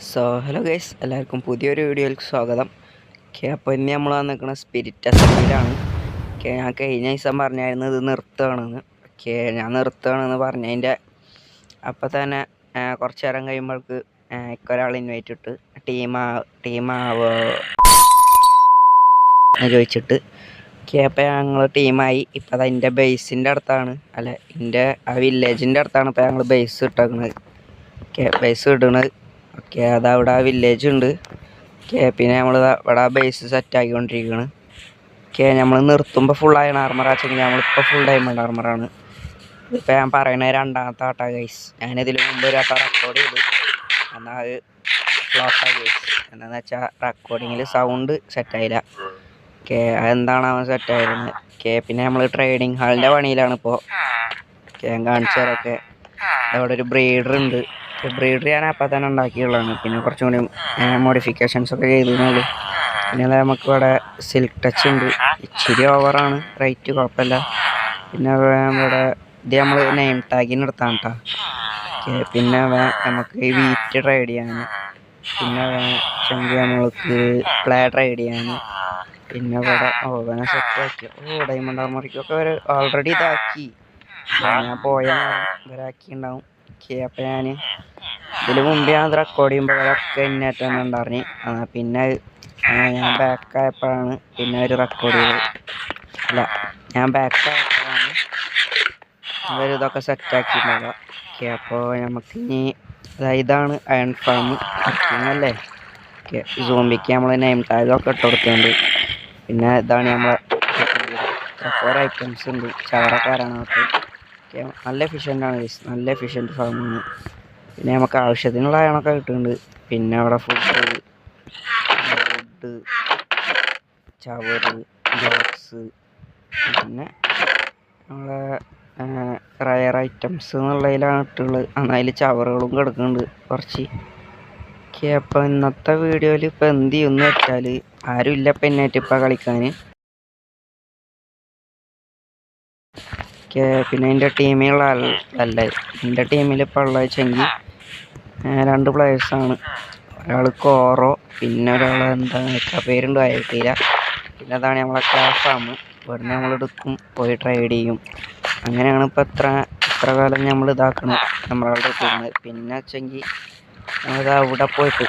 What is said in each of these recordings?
Hello guys, എല്ലാവർക്കും പുതിയൊരു വീഡിയോയിലേക്ക് സ്വാഗതം. അപ്പോൾ ഇന്ന് നമ്മൾ വന്നിരിക്കുന്ന സ്പിരിറ്റ് അസംബ്ലിയിലാണ്. ഞാൻ കഴിഞ്ഞ ദിവസം പറഞ്ഞായിരുന്നു ഇത് നിർത്തുകയാണെന്ന്. ഞാൻ നിർത്തുകയാണെന്ന് പറഞ്ഞതിൻ്റെ അപ്പോൾ തന്നെ കുറച്ച് നേരം കഴിയുമ്പോൾക്ക് ഒരാൾ ഇൻവൈറ്റ് ഇട്ട് ടീമാവോ ചോദിച്ചിട്ട് അപ്പോൾ ഞങ്ങൾ ടീമായി. ഇപ്പം അത് എൻ്റെ ബേസിൻ്റെ അടുത്താണ്, എൻ്റെ ആ വില്ലേജിൻ്റെ അടുത്താണ് ഇപ്പോൾ ഞങ്ങൾ ബേസ് ഇട്ടേക്കുന്നത്. ബേസ് ഇടുന്നത് അതവിടെ ആ വില്ലേജ് ഉണ്ട്. പിന്നെ നമ്മൾ ഇവിടെ ബേസ് സെറ്റ് ആക്കിക്കൊണ്ടിരിക്കുകയാണ്. നമ്മൾ നിർത്തുമ്പോൾ ഫുൾ അയൺ ആർമർ ആച്ചെങ്കിൽ നമ്മളിപ്പോൾ ഫുൾ ഡയമണ്ട് ആർമറാണ്. ഇതിപ്പോൾ ഞാൻ പറയുന്നത് രണ്ടാമത്തെ ആട്ടാ ഗൈസ്. ഞാനിതിൽ മുമ്പ് ഒരു ആട്ട റെക്കോർഡ് ചെയ്തു, എന്നാൽ അത് ഫ്ലോപ്പായി ഗൈസ്. എന്താണെന്ന് വെച്ചാൽ റെക്കോർഡിങ്ങിൽ സൗണ്ട് സെറ്റായില്ല. അതെന്താണ് അവൻ സെറ്റായിരുന്നത്. പിന്നെ നമ്മൾ ട്രേഡിങ് ഹാളിൻ്റെ പണിയിലാണ് ഇപ്പോൾ. ഞാൻ കാണിച്ചവരൊക്കെ അവിടെ ഒരു ബ്രീഡർ ഉണ്ട്. ബ്രീഡർ ഞാൻ അപ്പം തന്നെ ഉണ്ടാക്കിയുള്ളതാണ്. പിന്നെ കുറച്ചും കൂടി മോഡിഫിക്കേഷൻസ് ഒക്കെ ചെയ്തിരുന്നുള്ളൂ. പിന്നെ നമുക്ക് ഇവിടെ സിൽക്ക് ടച്ച് ഉണ്ട്. ഇച്ചിരി ഓവറാണ് റേറ്റ്, കുഴപ്പമില്ല. പിന്നെ ഇവിടെ ഇത് നമ്മൾ നെയിം ടാഗിന് എടുത്താണ് കേട്ടോ. പിന്നെ നമുക്ക് ഈ വീറ്റ് ട്രേഡ് ചെയ്യാൻ, പിന്നെ നമ്മൾക്ക് പ്ലേ ട്രേഡ് ചെയ്യാൻ, പിന്നെ ഇവിടെ ഓവനെ സെറ്റ് ആക്കി. ഡയമണ്ട് ആർമറിക്കൊക്കെ അവർ ഓൾറെഡി ഇതാക്കി. ഞാൻ പോയാൽ ഇവരാക്കിയിട്ടുണ്ടാവും. അപ്പം ഞാൻ ഇതിന് മുമ്പേ ഞാൻ റെക്കോർഡ് ചെയ്യുമ്പോൾ അതൊക്കെ ഇന്നേറ്റ് തന്നെ ഉണ്ടായിരുന്നു. പിന്നെ ഞാൻ ബാക്കായപ്പോഴാണ് പിന്നെ ഒരു റെക്കോർഡ് ചെയ്തത്. ഞാൻ ബാക്കായപ്പോഴാണ് അവരിതൊക്കെ സെറ്റാക്കിയിട്ടുണ്ടാവുക. അപ്പോൾ നമുക്ക് ഇനി ഇതാണ് അയൺ ഫാം അല്ലേ. സോംബിക്ക് നമ്മൾ നെയിം ടാഗൊക്കെ ഇട്ട് കൊടുക്കുന്നുണ്ട്. പിന്നെ ഇതാണ് നമ്മളെ കുറേ ഐറ്റംസ് ഉണ്ട്. ചവറക്കാരാണ് അതൊക്കെ. നല്ല എഫിഷ്യൻ്റാണ് ഗൈസ്, നല്ല എഫിഷ്യൻറ്റ് ഫാമാണ്. പിന്നെ നമുക്ക് ആവശ്യത്തിനുള്ള അയണൊക്കെ കിട്ടുന്നുണ്ട്. പിന്നെ അവിടെ ഫുഡ്, ചവറ്, ഗ്ലാസ്, പിന്നെ നമ്മളെ റയർ ഐറ്റംസ് എന്നുള്ളതിലാണ് ഇട്ടുള്ളത്. അതിൽ ചവറുകളും കിടക്കുന്നുണ്ട് കുറച്ച്. അപ്പോൾ ഇന്നത്തെ വീഡിയോയിൽ ഇപ്പോൾ എന്ത് ചെയ്യുമെന്ന് വെച്ചാൽ ആരും ഇല്ല ഇപ്പം എന്നായിട്ട് ഇപ്പം കളിക്കാൻ. പിന്നെ എൻ്റെ ടീമിലുള്ള എൻ്റെ ടീമിൽ ഇപ്പോൾ ഉള്ളത് വെച്ചെങ്കിൽ 2 പ്ലേയേഴ്സാണ്. ഒരാൾ കോറോ, പിന്നെ ഒരാൾ എന്താ പേരുണ്ടോ ആയിട്ടില്ല. പിന്നെ അതാണ് നമ്മളെ ഫാം. ഇവിടുന്ന് നമ്മളെടുക്കും, പോയി ട്രേഡ് ചെയ്യും. അങ്ങനെയാണ് ഇപ്പോൾ എത്ര കാലം നമ്മൾ ഇതാക്കുന്നത് നമ്മളവിടെ എത്തുന്നത്. പിന്നെ വെച്ചെങ്കിൽ നമ്മളിത് അവിടെ പോയിട്ട്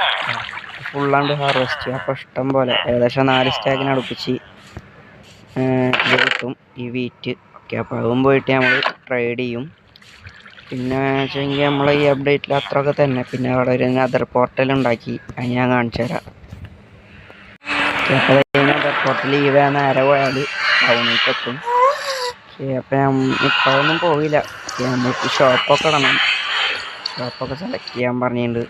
ഫുള്ളാണ്ട് ഹാർവെസ്റ്റ് ചെയ്യും. അപ്പോൾ ഇഷ്ടം പോലെ ഏകദേശം 4 സ്റ്റാക്കിന് അടുപ്പിച്ച് ഇത് കിട്ടും ഈ വീറ്റ്. അപ്പോൾ അതും പോയിട്ട് നമ്മൾ ട്രേഡ് ചെയ്യും. പിന്നെ വെച്ചെങ്കിൽ നമ്മൾ ഈ അപ്ഡേറ്റിൽ അത്രയൊക്കെ തന്നെ. പിന്നെ അവിടെ ഒരു നെതർ പോർട്ടൽ ഉണ്ടാക്കി, അത് ഞാൻ കാണിച്ചു തരാം. അപ്പോൾ നെതർ പോർട്ടൽ ഈ നേരെ പോയാൽ ടൗണിലേക്ക് എത്തും. അപ്പോൾ ഞാൻ ഇപ്പോഴൊന്നും പോവില്ല. നമുക്ക് ഷോപ്പൊക്കെ ഇടണം, ഷോപ്പൊക്കെ സെലക്ട് ചെയ്യാൻ പറഞ്ഞിട്ടുണ്ട്.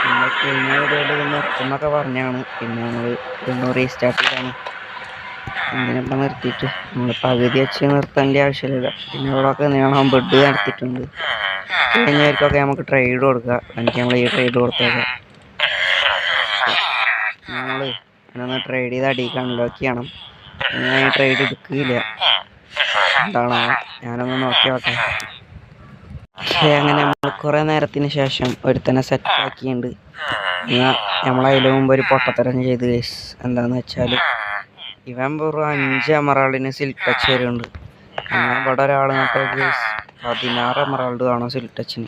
പിന്നെ കഴിഞ്ഞ വീഡിയോയിൽ നിർത്തുന്നൊക്കെ പറഞ്ഞാണ്. പിന്നെ നമ്മൾ വീണ്ടും റീസ്റ്റാർട്ട് ചെയ്താണ്. എന്തിനിപ്പം നിർത്തിയിട്ട് നമ്മൾ പകുതി വെച്ച് നിർത്തേണ്ട ആവശ്യമില്ല. പിന്നെ ഇവിടെയൊക്കെ നീളം ബെഡ് നടത്തിയിട്ടുണ്ട്. കഴിഞ്ഞവർക്കൊക്കെ നമുക്ക് ട്രേഡ് കൊടുക്കുക. എനിക്ക് നമ്മൾ ഈ ട്രേഡ് കൊടുത്തേക്കാം. നമ്മൾ ഞാനൊന്ന് ട്രേഡ് ചെയ്ത് അടിയിലേക്ക് അൺലോക്ക് ചെയ്യണം. ഞാൻ ഈ ട്രേഡ് എടുക്കില്ല, എന്താണോ ഞാനൊന്ന് നോക്കിയോട്ടെ. അങ്ങനെ നമ്മൾ കുറേ നേരത്തിന് ശേഷം ഒരുത്തനെ സെറ്റാക്കിയിട്ടുണ്ട്. നമ്മളതിന് മുമ്പ് ഒരു പൊട്ടത്തരം ചെയ്ത് ഗൈസ്. എന്താണെന്ന് വെച്ചാൽ ഇവൻ വെറും 5 എമറാൾഡിന് സിൽക്ക് ടച്ച് വരുന്നുണ്ട്. ഇവിടെ ഒരാൾ നോക്കിയ ഗൈസ് 16 എമറാൾഡ് കാണും സിൽക്ക് ടച്ചിന്.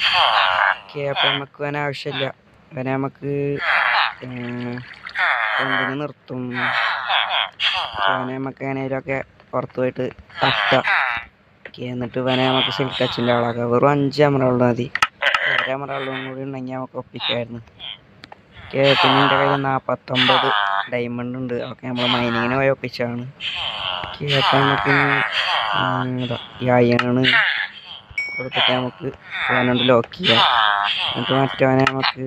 അപ്പോൾ നമുക്ക് ഇവനെ ആവശ്യമില്ല. ഇവനെ നമുക്ക് എന്തിന് നിർത്തും. ഇവനെ നമുക്ക് എങ്ങനെയൊക്കെ പുറത്ത് പോയിട്ട് തട്ടാം. എന്നിട്ട് ഇവനെ നമുക്ക് സിൽക്ക് ടച്ചിൻ്റെ ആളാക്കാം. വെറും 5 എമറാൾഡ് മതി. 1 എമറാൾഡും കൂടി ഉണ്ടെങ്കിൽ നമുക്ക് ഒപ്പിക്കായിരുന്നു. പിന്നെ എൻ്റെ കയ്യിൽ 49 ഡയമണ്ട് ഉണ്ട്. അതൊക്കെ നമ്മൾ മൈനിങ്ങിന് പോയി ഒപ്പിച്ചാണ്. അപ്പോൾ നമുക്ക് ഈ അയണ് കൊടുത്തിട്ട് നമുക്ക് അവനോട് ലോക്ക് ചെയ്യാം. എന്നിട്ട് മറ്റവനെ നമുക്ക്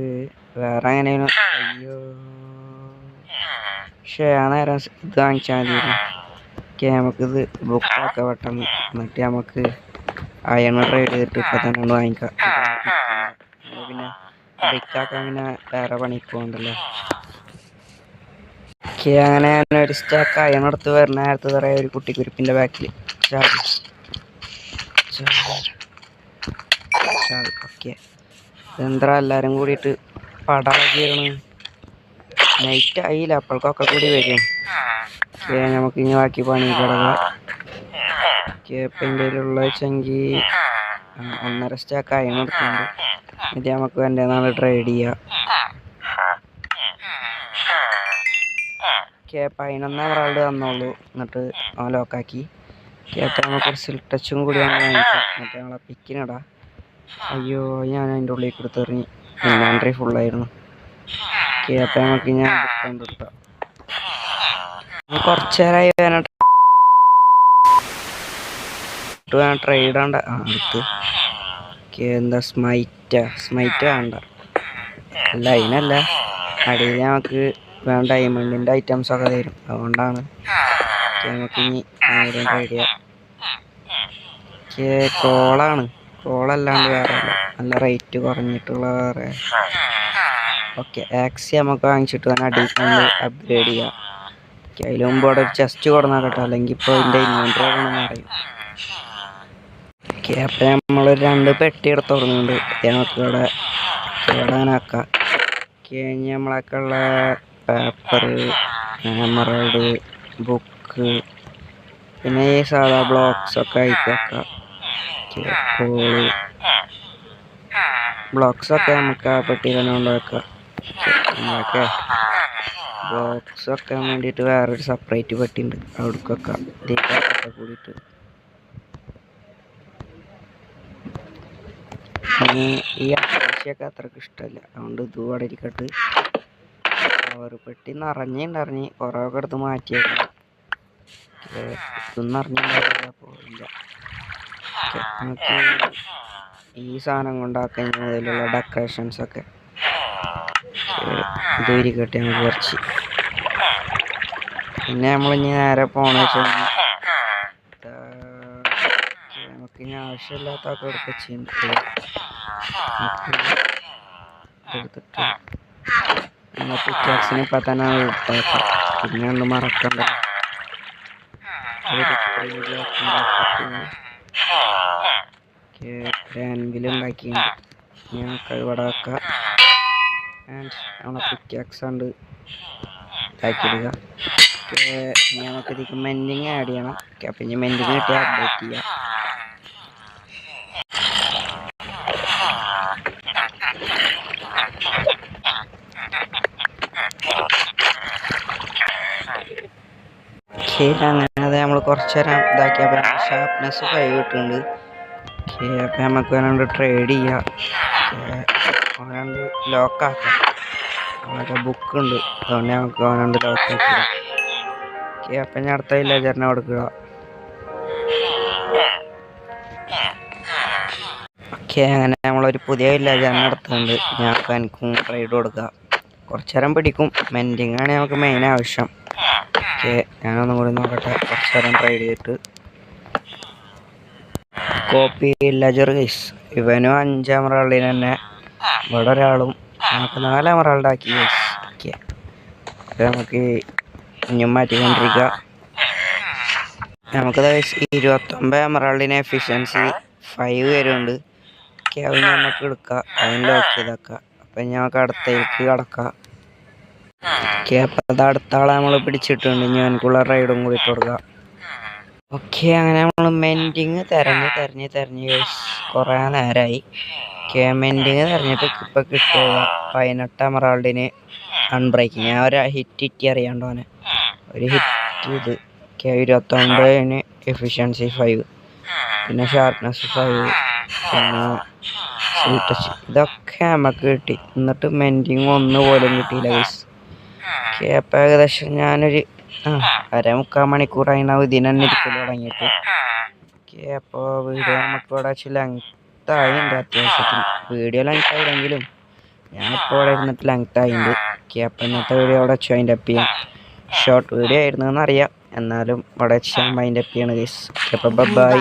വേറെ എങ്ങനെയാണ് ആ നേരം ഇത് വാങ്ങിച്ചാൽ മതി. നമുക്കിത് ബുക്കൊക്കെ പെട്ടെന്ന്. എന്നിട്ട് നമുക്ക് അയണ് ട്രേഡ് ചെയ്തിട്ട് ഇപ്പം തന്നെ വാങ്ങിക്കാം. പിന്നെ ബ്രിക്കാക്കാൻ പിന്നെ വേറെ പണിക്ക് പോകണ്ടല്ലോ. അങ്ങനെ ഒരു സ്റ്റാക്ക് അയണെടുത്ത് വരുന്ന നേരത്തെ പറയാം ഒരു കുട്ടിക്കുരുപ്പിൻ്റെ ബാക്കിൽ ഓക്കെ. ഇതെന്താ എല്ലാവരും കൂടിയിട്ട് പടാക്കിയാണ്. നൈറ്റ് ആയില്ല, അപ്പോഴൊക്കെ കൂടി വരും. നമുക്ക് ഇനി ബാക്കി പണി കിടക്കാം. ഇപ്പം എൻ്റെ കയ്യിലുള്ള വെച്ചെങ്കിൽ 1.5 സ്റ്റാക്ക് അയൺ എടുക്കുന്നുണ്ട്. ഇത് നമുക്ക് എൻ്റെ നാളെ ട്രേഡ് ചെയ്യാം. 11 എമറാൾഡ് തന്നോളൂ. എന്നിട്ട് അവൻ ലോക്കാക്കി. അപ്പം നമുക്കൊരു സിൽക്ക് ടച്ചും കൂടി വാങ്ങിക്കാം. എന്നിട്ട് ഞങ്ങളെ പിക്കിനിടാം. അയ്യോ, ഞാൻ അതിൻ്റെ ഉള്ളിൽ കൊടുത്തെറിഞ്ഞ് ഇൻവെൻട്രി ഫുള്ളായിരുന്നു. അപ്പം നമുക്ക് ഞാൻ ഡിസ്കൗണ്ട് എടുക്കാം. കുറച്ച് നേരമായി ട്രേഡ് ഉണ്ട്. അടുത്ത് എന്താ സ്മൈറ്റ് വേണ്ട. അല്ല, അതിനല്ല, അടിയിൽ ഞങ്ങൾക്ക് വേണ്ട ഡയമണ്ടിൻ്റെ ഐറ്റംസൊക്കെ തരും. അതുകൊണ്ടാണ് നമുക്ക് ഇനി ട്രേഡ് ചെയ്യാം. കോളല്ലാണ്ട് വേറെ നല്ല റേറ്റ് കുറഞ്ഞിട്ടുള്ള വേറെ. ഓക്കെ, ആക്സി നമുക്ക് വാങ്ങിച്ചിട്ട് തന്നെ അടിയിൽ അപ്ഗ്രേഡ് ചെയ്യാം. അതിൽ മുമ്പ് അവിടെ ഒരു ചെസ്റ്റ് കൊടുന്നാൽ കേട്ടോ, അല്ലെങ്കിൽ ഇപ്പോൾ ഇതിൻ്റെ ഇൻവെൻട്രി ആകണമെന്ന് അറിയും. ഓക്കെ, അപ്പം നമ്മൾ 2 പെട്ടി എടുത്ത് തുറന്നുകൊണ്ട് നമുക്ക് ഇവിടെ കേടാനാക്കാം. കഴിഞ്ഞ് നമ്മളൊക്കെ ഉള്ള പേപ്പർ, എമറാൾഡ്, ബുക്ക്, പിന്നെ ഈ സാധാ ബ്ലോക്സൊക്കെ ആയിട്ട് വെക്കാം. ബ്ലോക്സൊക്കെ നമുക്ക് ആ പെട്ടിയിൽ തന്നെ കൊണ്ടുവെക്കാം. നമ്മളൊക്കെ ബോക്സ് വെക്കാൻ വേണ്ടിയിട്ട് വേറൊരു സെപ്പറേറ്റ് പെട്ടി ഉണ്ട്, അവിടേക്ക് വെക്കാം. ഇതിനൊക്കെ കൂടിയിട്ട് ഈ ആഴ്ചയൊക്കെ അത്രക്ക് ഇഷ്ടമല്ല, അതുകൊണ്ട് ഇത് ഇവിടെ ഇരിക്കട്ട്. അവർ പെട്ടി നിറഞ്ഞിട്ടുണ്ടറിഞ്ഞ് കുറേയൊക്കെ എടുത്ത് മാറ്റിയേക്കാം. ഇതൊന്നും അറിഞ്ഞിട്ടുണ്ടാവില്ല, പോയില്ല. നമുക്ക് ഈ സാധനം കൊണ്ടാക്കാൻ മുതലുള്ള ഡെക്കറേഷൻസൊക്കെ ഇത് ഇരിക്കട്ടെ നമുക്ക് കുറച്ച്. പിന്നെ നമ്മളിനി നേരെ പോണെന്ന് വെച്ചാൽ നമുക്ക് ഇനി ആവശ്യമില്ലാത്തൊക്കെ എടുത്ത് വെച്ചിട്ടുണ്ട്. എടുത്തിട്ട് പിക്കാക്സിന് ഇപ്പം തന്നെ ഇട്ടേക്കാം. പിന്നെ ഒന്ന് മറക്കണ്ട. ഉണ്ടാക്കിയിട്ടുണ്ട്. ഞങ്ങൾക്ക് ഇവിടെ വെക്കാം. നമ്മളെ പിക്കാക്സ് ഉണ്ട് ഇതാക്കിയിടുക. നമുക്ക് ഇതിലേക്ക് മെൻഡിങ് ആഡ് ചെയ്യണം. അപ്പം ഇനി മെൻഡിങ് കിട്ടിയാൽ അപ്ഡേറ്റ് ചെയ്യാം. അങ്ങനെ അത് നമ്മൾ കുറച്ച് നേരം ഇതാക്കിയപ്പോൾ ഷാർപ്നെസ് 5 കിട്ടുന്നുണ്ട്. അപ്പം നമുക്ക് വേണമെങ്കിൽ ട്രേഡ് ചെയ്യാം. അവനുണ്ട് ലോക്കാക്കാം. അവനൊക്കെ ബുക്കുണ്ട്, അതുകൊണ്ട് നമുക്ക് അവനുണ്ട് ലോക്കാക്കുക. അപ്പം ഞാൻ അടുത്ത വില്ലേജറിനെ കൊടുക്കുക. ഓക്കെ, അങ്ങനെ നമ്മളൊരു പുതിയ വില്ലേജറിനെ എടുത്തുകൊണ്ട് ഞങ്ങൾക്ക് എനിക്കും ട്രേഡ് കൊടുക്കുക. കുറച്ച് നേരം പിടിക്കും. മെൻഡിങ്ങാണ് നമുക്ക് മെയിൻ ആവശ്യം. ഓക്കെ, ഞാനൊന്നും കൂടി നോക്കട്ടെ. കുറച്ച് നേരം ട്രേഡ് ചെയ്തിട്ട് കോപ്പി വില്ലേജർ ഗൈസ്. ഇവനും 5 എമറാൾഡിന് തന്നെ, ഇവിടെ ഒരാളും നമുക്ക് 4 എമറാൾഡാക്കി ഗൈസ്. ഓക്കെ, നമുക്ക് ഇനിയും മാറ്റിക്കൊണ്ടിരിക്കുക. നമുക്ക് 29 എമറാൾഡിന് എഫിഷ്യൻസി 5 വരുന്നുണ്ട്. ഓക്കെ, അത് നമുക്ക് എടുക്കാം. അതിന് ലോക്ക് ചെയ്താക്കാം. അപ്പം ഞങ്ങൾക്ക് അടുത്തേക്ക് കടക്കാം. ഓക്കെ, അപ്പം അത് അടുത്ത ആളെ നമ്മൾ പിടിച്ചിട്ടുണ്ട്. ഇനി എനിക്കുള്ള റൈഡും കൂടി ഇട്ട് കൊടുക്കാം. ഓക്കെ, അങ്ങനെ നമ്മൾ മെൻഡിങ് തെരഞ്ഞ് കുറേ നേരമായി. ഓക്കെ, മെൻഡിങ് തെരഞ്ഞിട്ട് ഇപ്പം കിട്ടുക 18 എമറാൾഡിന് അൺബ്രേക്കിങ്. ഞാൻ ഒരു ഹിറ്റ് അറിയാണ്ടോനെ ഒരു ഹിറ്റ് ഇത്. ഓക്കെ, 29 എഫിഷ്യൻസി 5, പിന്നെ ഷാർപ്നെസ് 5, പിന്നെ സ്വീറ്റ് ടച്ച്. ഇതൊക്കെ നമുക്ക് കിട്ടി. എന്നിട്ട് മെൻഡിങ് ഒന്നുപോലും കിട്ടിയില്ല ഗൈസ്. ഓക്കെ, അപ്പം ഏകദേശം ഞാനൊരു 1.25 മണിക്കൂറായിണ്ടാവും ഇതിന് തന്നെ ഇരിക്കൽ തുടങ്ങിയിട്ട്. ഓക്കെ, അപ്പോൾ വീഡിയോ നമുക്ക് ഇവിടെ വെച്ച് ലെങ്ത് ആയിട്ടുണ്ട്. അത്യാവശ്യത്തിന് വീഡിയോ ലെങ്ത് ആയില്ലെങ്കിലും ഞാനിപ്പോൾ ഇവിടെ ഇരുന്നിട്ട് ലെങ്ത് ആയിട്ടുണ്ട്. ഓക്കെ, അപ്പോൾ ഇന്നത്തെ വീഡിയോ ഇവിടെ വെച്ച് അതിൻ്റെ അപ്പ് ചെയ്യാം. ഷോർട്ട് വീഡിയോ ആയിരുന്നു എന്നറിയാം, എന്നാലും ഇവിടെ വെച്ച് ഞാൻ അതിൻ്റെ അപ്പ് ചെയ്യണം ഗൈസ്. അപ്പോൾ ബൈ.